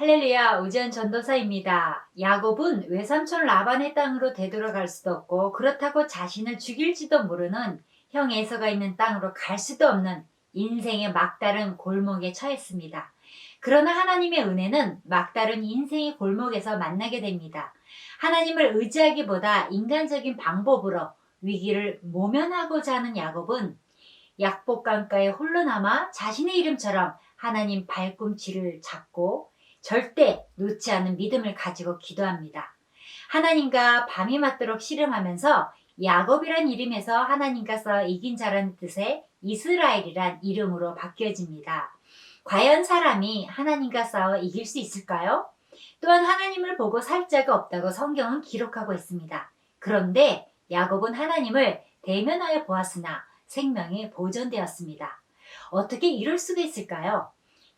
할렐루야, 우지한 전도사입니다. 야곱은 외삼촌 라반의 땅으로 되돌아갈 수도 없고 그렇다고 자신을 죽일지도 모르는 형 에서가 있는 땅으로 갈 수도 없는 인생의 막다른 골목에 처했습니다. 그러나 하나님의 은혜는 막다른 인생의 골목에서 만나게 됩니다. 하나님을 의지하기보다 인간적인 방법으로 위기를 모면하고자 하는 야곱은 약복강가에 홀로 남아 자신의 이름처럼 하나님 발꿈치를 잡고 절대 놓지 않은 믿음을 가지고 기도합니다. 하나님과 밤이 맞도록 씨름하면서 야곱이란 이름에서 하나님과 싸워 이긴 자라는 뜻의 이스라엘이란 이름으로 바뀌어집니다. 과연 사람이 하나님과 싸워 이길 수 있을까요? 또한 하나님을 보고 살 자가 없다고 성경은 기록하고 있습니다. 그런데 야곱은 하나님을 대면하여 보았으나 생명이 보존되었습니다. 어떻게 이럴 수가 있을까요?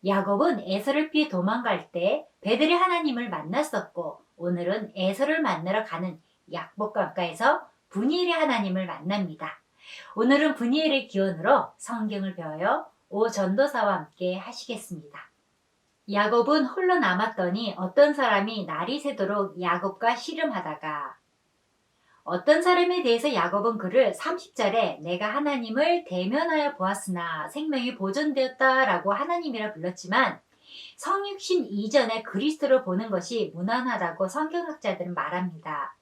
야곱은 에서를 피해 도망갈 때 베들이 하나님을 만났었고 오늘은 에서를 만나러 가는 약복강가에서 분이엘의 하나님을 만납니다. 오늘은 분이엘의 기원으로 성경을 배워요. 오 전도사와 함께 하시겠습니다. 야곱은 홀로 남았더니 어떤 사람이 날이 새도록 야곱과 씨름하다가 어떤 사람에 대해서 야곱은 그를 30절에 내가 하나님을 대면하여 보았으나 생명이 보존되었다라고 하나님이라 불렀지만 성육신 이전에 그리스도를 보는 것이 무난하다고 성경학자들은 말합니다.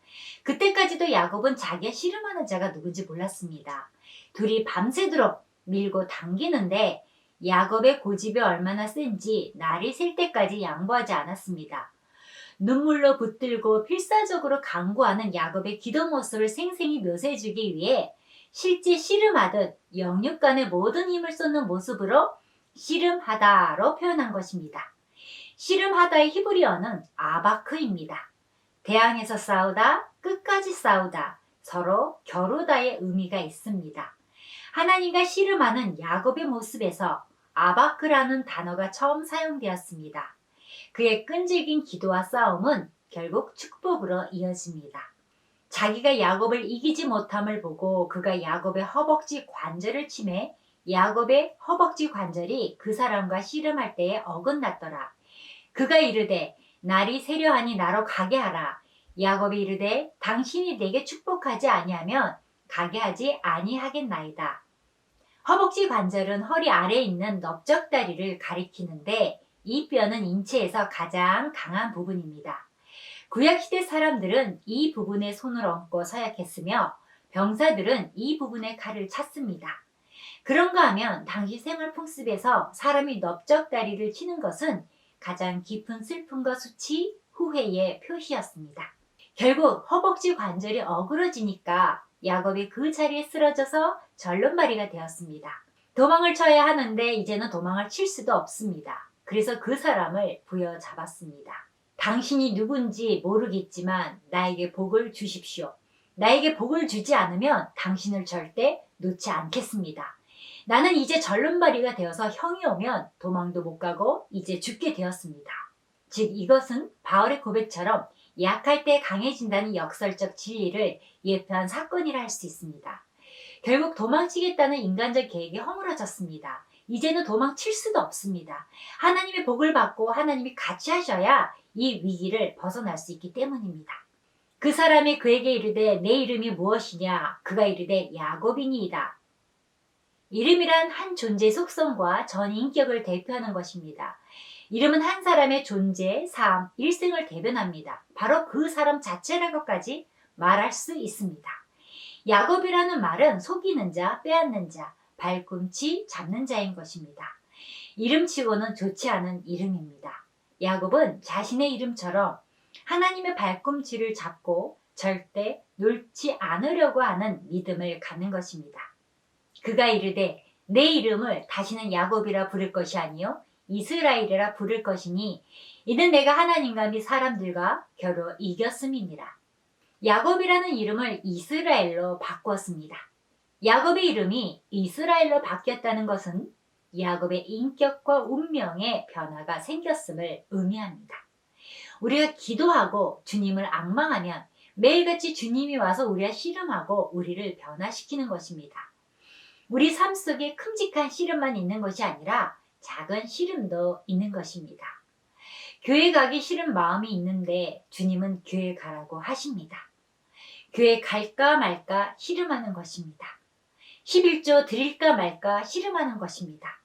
그때까지도 야곱은 자기가 씨름하는 자가 누군지 몰랐습니다. 둘이 밤새도록 밀고 당기는데 야곱의 고집이 얼마나 센지 날이 셀 때까지 양보하지 않았습니다. 눈물로 붙들고 필사적으로 간구하는 야곱의 기도 모습을 생생히 묘사해주기 위해 실제 씨름하듯 영육간의 모든 힘을 쏟는 모습으로 씨름하다로 표현한 것입니다. 씨름하다의 히브리어는 아바크입니다. 대항해서 싸우다, 끝까지 싸우다, 서로 겨루다의 의미가 있습니다. 하나님과 씨름하는 야곱의 모습에서 아바크라는 단어가 처음 사용되었습니다. 그의 끈질긴 기도와 싸움은 결국 축복으로 이어집니다. 자기가 야곱을 이기지 못함을 보고 그가 야곱의 허벅지 관절을 치매 야곱의 허벅지 관절이 그 사람과 씨름할 때에 어긋났더라. 그가 이르되 날이 세려하니 나로 가게 하라. 야곱이 이르되 당신이 내게 축복하지 아니하면 가게 하지 아니하겠나이다. 허벅지 관절은 허리 아래에 있는 넓적다리를 가리키는데 이 뼈는 인체에서 가장 강한 부분입니다. 구약시대 사람들은 이 부분에 손을 얹고 서약했으며 병사들은 이 부분에 칼을 찼습니다. 그런가 하면 당시 생활 풍습에서 사람이 넓적다리를 치는 것은 가장 깊은 슬픔과 수치, 후회의 표시였습니다. 결국 허벅지 관절이 어그러지니까 야곱이 그 자리에 쓰러져서 절름발이가 되었습니다. 도망을 쳐야 하는데 이제는 도망을 칠 수도 없습니다. 그래서 그 사람을 부여잡았습니다. 당신이 누군지 모르겠지만 나에게 복을 주십시오. 나에게 복을 주지 않으면 당신을 절대 놓지 않겠습니다. 나는 이제 절름발이가 되어서 형이 오면 도망도 못 가고 이제 죽게 되었습니다. 즉 이것은 바울의 고백처럼 약할 때 강해진다는 역설적 진리를 예표한 사건이라 할 수 있습니다. 결국 도망치겠다는 인간적 계획이 허물어졌습니다. 이제는 도망칠 수도 없습니다. 하나님의 복을 받고 하나님이 같이 하셔야 이 위기를 벗어날 수 있기 때문입니다. 그 사람이 그에게 이르되 내 이름이 무엇이냐? 그가 이르되 야곱이니이다. 이름이란 한 존재의 속성과 전 인격을 대표하는 것입니다. 이름은 한 사람의 존재, 삶, 일생을 대변합니다. 바로 그 사람 자체라고까지 말할 수 있습니다. 야곱이라는 말은 속이는 자, 빼앗는 자, 발꿈치 잡는 자인 것입니다. 이름치고는 좋지 않은 이름입니다. 야곱은 자신의 이름처럼 하나님의 발꿈치를 잡고 절대 놓지 않으려고 하는 믿음을 갖는 것입니다. 그가 이르되 내 이름을 다시는 야곱이라 부를 것이 아니요 이스라엘이라 부를 것이니 이는 내가 하나님과 및 사람들과 겨루 이겼음이니라. 야곱이라는 이름을 이스라엘로 바꾸었습니다. 야곱의 이름이 이스라엘로 바뀌었다는 것은 야곱의 인격과 운명의 변화가 생겼음을 의미합니다. 우리가 기도하고 주님을 앙망하면 매일같이 주님이 와서 우리와 씨름하고 우리를 변화시키는 것입니다. 우리 삶 속에 큼직한 씨름만 있는 것이 아니라 작은 씨름도 있는 것입니다. 교회 가기 싫은 마음이 있는데 주님은 교회 가라고 하십니다. 교회 갈까 말까 씨름하는 것입니다. 11조 드릴까 말까 씨름하는 것입니다.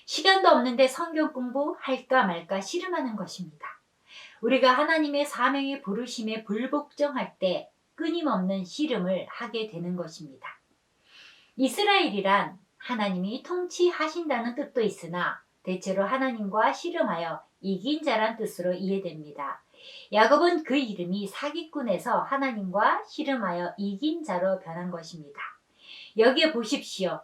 시간도 없는데 성경 공부할까 말까 씨름하는 것입니다. 우리가 하나님의 사명의 부르심에 불복종할 때 끊임없는 씨름을 하게 되는 것입니다. 이스라엘이란 하나님이 통치하신다는 뜻도 있으나 대체로 하나님과 씨름하여 이긴 자란 뜻으로 이해됩니다. 야곱은 그 이름이 사기꾼에서 하나님과 씨름하여 이긴 자로 변한 것입니다. 여기에 보십시오.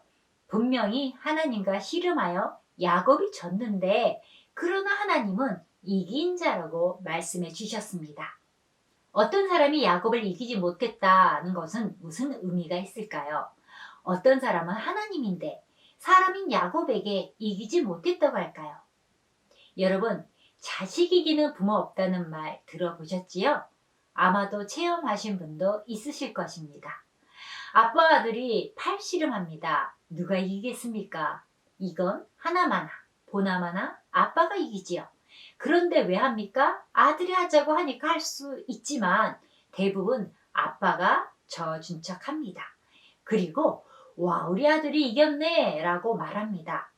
분명히 하나님과 씨름하여 야곱이 졌는데 그러나 하나님은 이긴 자라고 말씀해 주셨습니다. 어떤 사람이 야곱을 이기지 못했다는 것은 무슨 의미가 있을까요? 어떤 사람은 하나님인데 사람인 야곱에게 이기지 못했다고 할까요? 여러분, 자식 이기는 부모 없다는 말 들어보셨지요? 아마도 체험하신 분도 있으실 것입니다. 아빠 아들이 팔씨름합니다. 누가 이기겠습니까? 이건 하나마나 보나마나 아빠가 이기지요. 그런데 왜 합니까? 아들이 하자고 하니까 할 수 있지만 대부분 아빠가 져준 척합니다. 그리고 와, 우리 아들이 이겼네 라고 말합니다.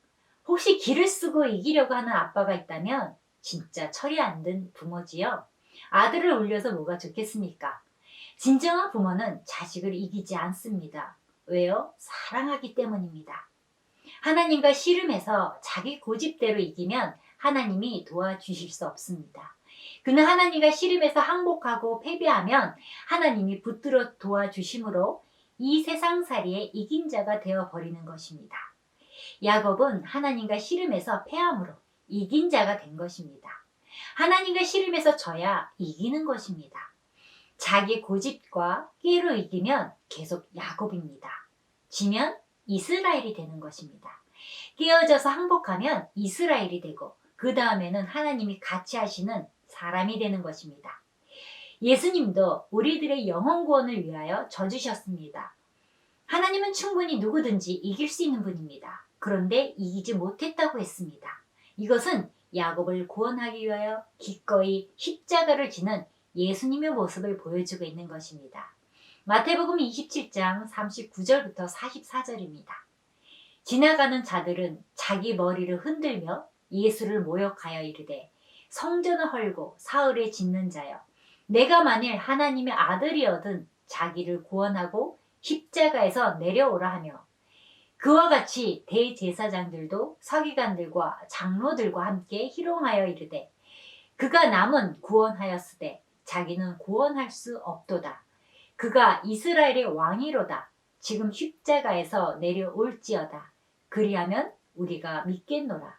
혹시 기를 쓰고 이기려고 하는 아빠가 있다면 진짜 철이 안 든 부모지요. 아들을 울려서 뭐가 좋겠습니까? 진정한 부모는 자식을 이기지 않습니다. 왜요? 사랑하기 때문입니다. 하나님과 씨름해서 자기 고집대로 이기면 하나님이 도와주실 수 없습니다. 그는 하나님과 씨름해서 항복하고 패배하면 하나님이 붙들어 도와주심으로 이 세상살이에 이긴 자가 되어버리는 것입니다. 야곱은 하나님과 씨름해서 패함으로 이긴 자가 된 것입니다. 하나님과 씨름해서 져야 이기는 것입니다. 자기 고집과 끼로 이기면 계속 야곱입니다. 지면 이스라엘이 되는 것입니다. 깨어져서 항복하면 이스라엘이 되고 그 다음에는 하나님이 같이 하시는 사람이 되는 것입니다. 예수님도 우리들의 영혼 구원을 위하여 져주셨습니다. 하나님은 충분히 누구든지 이길 수 있는 분입니다. 그런데 이기지 못했다고 했습니다. 이것은 야곱을 구원하기 위하여 기꺼이 십자가를 지는 예수님의 모습을 보여주고 있는 것입니다. 마태복음 27장 39절부터 44절입니다. 지나가는 자들은 자기 머리를 흔들며 예수를 모욕하여 이르되 성전을 헐고 사흘에 짓는 자여, 내가 만일 하나님의 아들이어든 자기를 구원하고 십자가에서 내려오라 하며, 그와 같이 대제사장들도 서기관들과 장로들과 함께 희롱하여 이르되 그가 남은 구원하였으되 자기는 구원할 수 없도다. 그가 이스라엘의 왕이로다. 지금 십자가에서 내려올지어다. 그리하면 우리가 믿겠노라.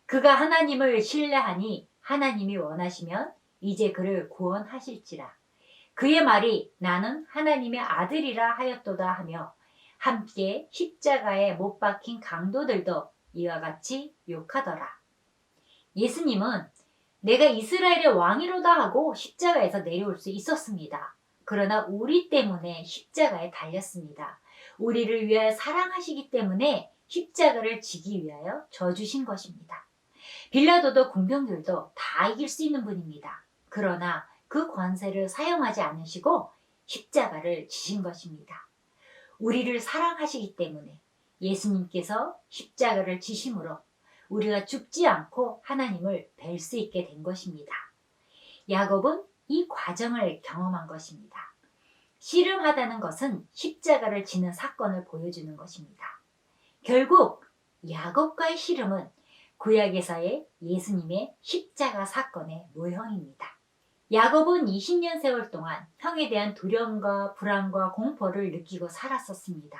그가 하나님을 신뢰하니 하나님이 원하시면 이제 그를 구원하실지라. 그의 말이 나는 하나님의 아들이라 하였도다 하며 함께 십자가에 못 박힌 강도들도 이와 같이 욕하더라. 예수님은 내가 이스라엘의 왕이로다 하고 십자가에서 내려올 수 있었습니다. 그러나 우리 때문에 십자가에 달렸습니다. 우리를 위하여 사랑하시기 때문에 십자가를 지기 위하여 져주신 것입니다. 빌라도도 군병들도 다 이길 수 있는 분입니다. 그러나 그 권세를 사용하지 않으시고 십자가를 지신 것입니다. 우리를 사랑하시기 때문에 예수님께서 십자가를 지심으로 우리가 죽지 않고 하나님을 뵐 수 있게 된 것입니다. 야곱은 이 과정을 경험한 것입니다. 씨름하다는 것은 십자가를 지는 사건을 보여주는 것입니다. 결국 야곱과의 씨름은 구약에서의 예수님의 십자가 사건의 모형입니다. 야곱은 20년 세월 동안 형에 대한 두려움과 불안과 공포를 느끼고 살았었습니다.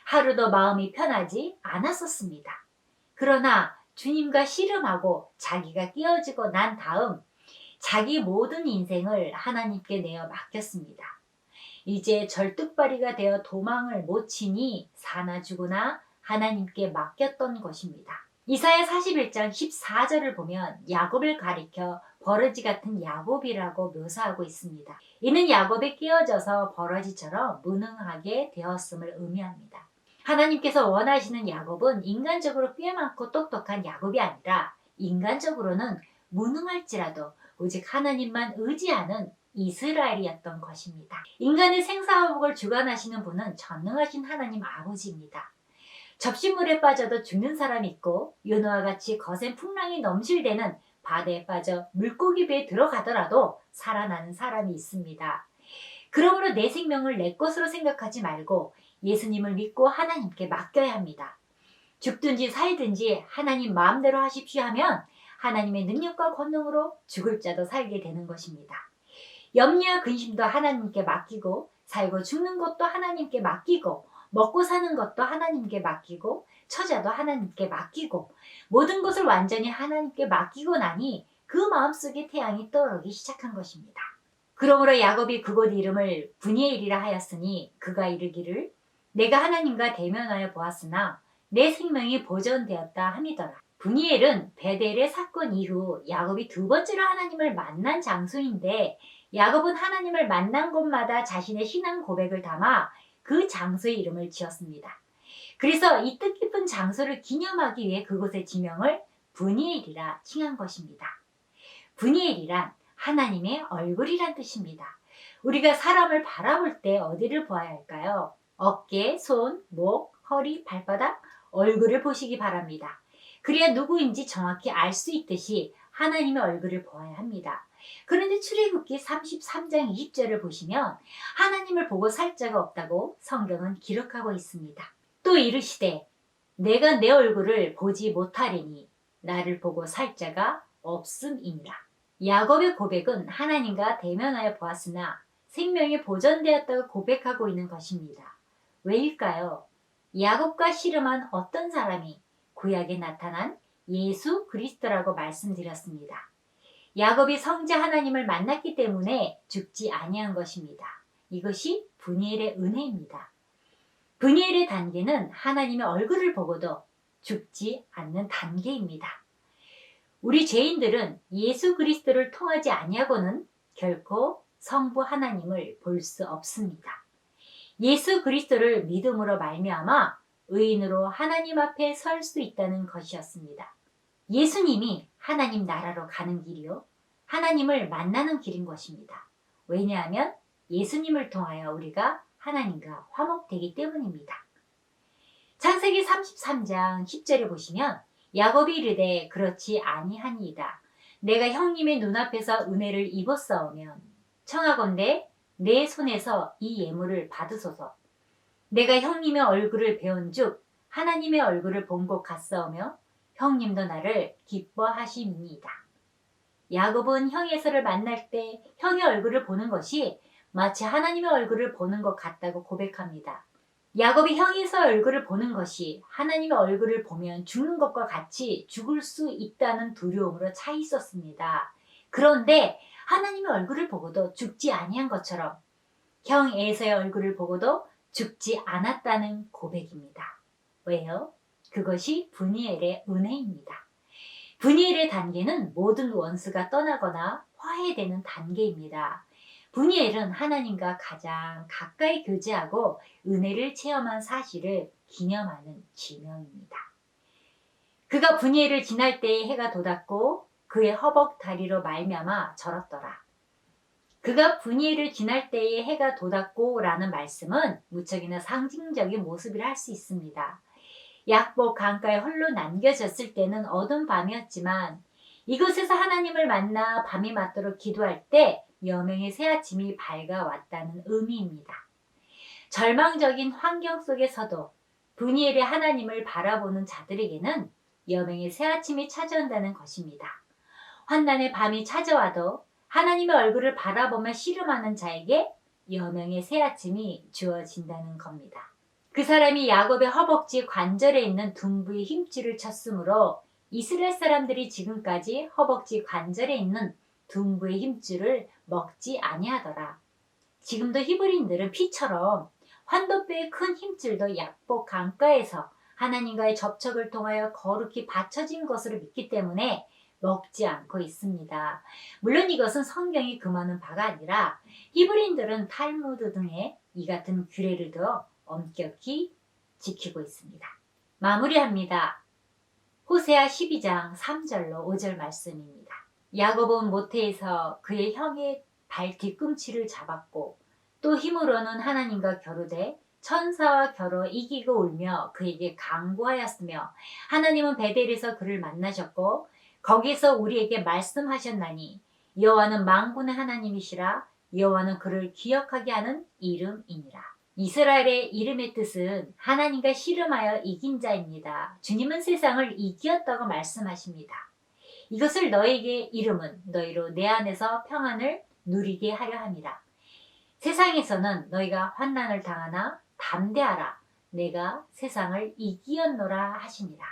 하루도 마음이 편하지 않았었습니다. 그러나 주님과 씨름하고 자기가 깨어지고 난 다음 자기 모든 인생을 하나님께 내어 맡겼습니다. 이제 절뚝발이가 되어 도망을 못 치니 사나 죽으나 하나님께 맡겼던 것입니다. 이사야 41장 14절을 보면 야곱을 가리켜 버러지 같은 야곱이라고 묘사하고 있습니다. 이는 야곱이 깨어져서 버러지처럼 무능하게 되었음을 의미합니다. 하나님께서 원하시는 야곱은 인간적으로 꽤 많고 똑똑한 야곱이 아니라 인간적으로는 무능할지라도 오직 하나님만 의지하는 이스라엘이었던 것입니다. 인간의 생사화복을 주관하시는 분은 전능하신 하나님 아버지입니다. 접시물에 빠져도 죽는 사람이 있고 요노와 같이 거센 풍랑이 넘실대는 바다에 빠져 물고기 배에 들어가더라도 살아나는 사람이 있습니다. 그러므로 내 생명을 내 것으로 생각하지 말고 예수님을 믿고 하나님께 맡겨야 합니다. 죽든지 살든지 하나님 마음대로 하십시오 하면 하나님의 능력과 권능으로 죽을 자도 살게 되는 것입니다. 염려와 근심도 하나님께 맡기고 살고 죽는 것도 하나님께 맡기고 먹고 사는 것도 하나님께 맡기고 처자도 하나님께 맡기고 모든 것을 완전히 하나님께 맡기고 나니 그 마음속에 태양이 떠오르기 시작한 것입니다. 그러므로 야곱이 그곳 이름을 브니엘이라 하였으니 그가 이르기를 내가 하나님과 대면하여 보았으나 내 생명이 보존되었다 함이더라. 브니엘은 베델의 사건 이후 야곱이 두 번째로 하나님을 만난 장소인데 야곱은 하나님을 만난 곳마다 자신의 신앙 고백을 담아 그 장소의 이름을 지었습니다. 그래서 이 뜻깊은 장소를 기념하기 위해 그곳의 지명을 브니엘이라 칭한 것입니다. 브니엘이란 하나님의 얼굴이란 뜻입니다. 우리가 사람을 바라볼 때 어디를 보아야 할까요? 어깨, 손, 목, 허리, 발바닥, 얼굴을 보시기 바랍니다. 그래야 누구인지 정확히 알 수 있듯이 하나님의 얼굴을 보아야 합니다. 그런데 출애굽기 33장 20절을 보시면 하나님을 보고 살 자가 없다고 성경은 기록하고 있습니다. 또 이르시되 내가 내 얼굴을 보지 못하리니 나를 보고 살 자가 없음이니라. 야곱의 고백은 하나님과 대면하여 보았으나 생명이 보존되었다고 고백하고 있는 것입니다. 왜일까요? 야곱과 씨름한 어떤 사람이 구약에 나타난 예수 그리스도라고 말씀드렸습니다. 야곱이 성자 하나님을 만났기 때문에 죽지 아니한 것입니다. 이것이 브니엘의 은혜입니다. 브니엘의 단계는 하나님의 얼굴을 보고도 죽지 않는 단계입니다. 우리 죄인들은 예수 그리스도를 통하지 아니하고는 결코 성부 하나님을 볼 수 없습니다. 예수 그리스도를 믿음으로 말미암아 의인으로 하나님 앞에 설 수 있다는 것이었습니다. 예수님이 하나님 나라로 가는 길이요 하나님을 만나는 길인 것입니다. 왜냐하면 예수님을 통하여 우리가 하나님과 화목되기 때문입니다. 창세기 33장 10절에 보시면 야곱이 이르되 그렇지 아니하니이다. 내가 형님의 눈앞에서 은혜를 입었사오면 청하건대 내 손에서 이 예물을 받으소서. 내가 형님의 얼굴을 배운즉 하나님의 얼굴을 본 것 같사오며 형님도 나를 기뻐하심이니이다. 야곱은 형 에서를 만날 때 형의 얼굴을 보는 것이 마치 하나님의 얼굴을 보는 것 같다고 고백합니다. 야곱이 형 에서 얼굴을 보는 것이 하나님의 얼굴을 보면 죽는 것과 같이 죽을 수 있다는 두려움으로 차 있었습니다. 그런데 하나님의 얼굴을 보고도 죽지 아니한 것처럼 형 에서의 얼굴을 보고도 죽지 않았다는 고백입니다. 왜요? 그것이 브니엘의 은혜입니다. 브니엘의 단계는 모든 원수가 떠나거나 화해되는 단계입니다. 브니엘은 하나님과 가장 가까이 교제하고 은혜를 체험한 사실을 기념하는 지명입니다. 그가 브니엘을 지날 때에 해가 돋았고 그의 허벅 다리로 말미암아 절었더라. 그가 브니엘을 지날 때에 해가 돋았고 라는 말씀은 무척이나 상징적인 모습이라 할 수 있습니다. 약복 강가에 홀로 남겨졌을 때는 어두운 밤이었지만 이곳에서 하나님을 만나 밤이 맞도록 기도할 때 여명의 새아침이 밝아왔다는 의미입니다. 절망적인 환경 속에서도 브니엘의 하나님을 바라보는 자들에게는 여명의 새아침이 찾아온다는 것입니다. 환난의 밤이 찾아와도 하나님의 얼굴을 바라보며 씨름하는 자에게 여명의 새아침이 주어진다는 겁니다. 그 사람이 야곱의 허벅지 관절에 있는 둔부의 힘줄을 쳤으므로 이스라엘 사람들이 지금까지 허벅지 관절에 있는 둔부의 힘줄을 먹지 아니하더라. 지금도 히브리인들은 피처럼 환도뼈의 큰 힘줄도 약복 강가에서 하나님과의 접촉을 통하여 거룩히 받쳐진 것으로 믿기 때문에 먹지 않고 있습니다. 물론 이것은 성경이 금하는 바가 아니라 히브리인들은 탈무드 등의 이 같은 규례를 두어 엄격히 지키고 있습니다. 마무리합니다. 호세아 12장 3절로 5절 말씀입니다. 야곱은 모태에서 그의 형의 발 뒤꿈치를 잡았고 또 힘으로는 하나님과 겨루되 천사와 겨루 이기고 울며 그에게 강구하였으며 하나님은 베델에서 그를 만나셨고 거기서 우리에게 말씀하셨나니 여호와는 만군의 하나님이시라. 여호와는 그를 기억하게 하는 이름이니라. 이스라엘의 이름의 뜻은 하나님과 씨름하여 이긴 자입니다. 주님은 세상을 이기었다고 말씀하십니다. 이것을 너에게 이름은 너희로 내 안에서 평안을 누리게 하려 함이라. 세상에서는 너희가 환난을 당하나 담대하라. 내가 세상을 이기었노라 하시니라.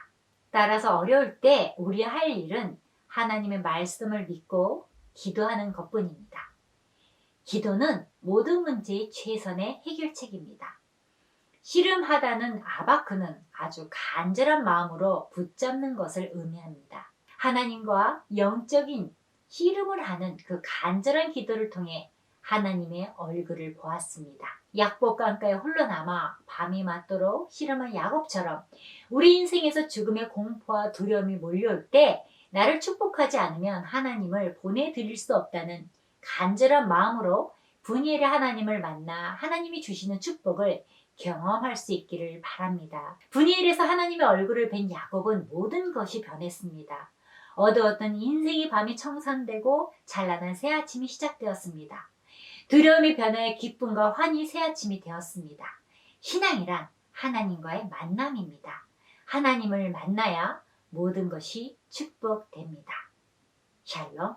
따라서 어려울 때 우리 할 일은 하나님의 말씀을 믿고 기도하는 것뿐입니다. 기도는 모든 문제의 최선의 해결책입니다. 씨름하다는 아바크는 아주 간절한 마음으로 붙잡는 것을 의미합니다. 하나님과 영적인 씨름을 하는 그 간절한 기도를 통해 하나님의 얼굴을 보았습니다. 약복 강가에 홀로 남아 밤이 맞도록 씨름한 야곱처럼 우리 인생에서 죽음의 공포와 두려움이 몰려올 때 나를 축복하지 않으면 하나님을 보내드릴 수 없다는 간절한 마음으로 분이엘의 하나님을 만나 하나님이 주시는 축복을 경험할 수 있기를 바랍니다. 분이엘에서 하나님의 얼굴을 뵌 야곱은 모든 것이 변했습니다. 어두웠던 인생의 밤이 청산되고 찬란한 새 아침이 시작되었습니다. 두려움이 변해 기쁨과 환희 새 아침이 되었습니다. 신앙이란 하나님과의 만남입니다. 하나님을 만나야 모든 것이 축복됩니다. 샬롬.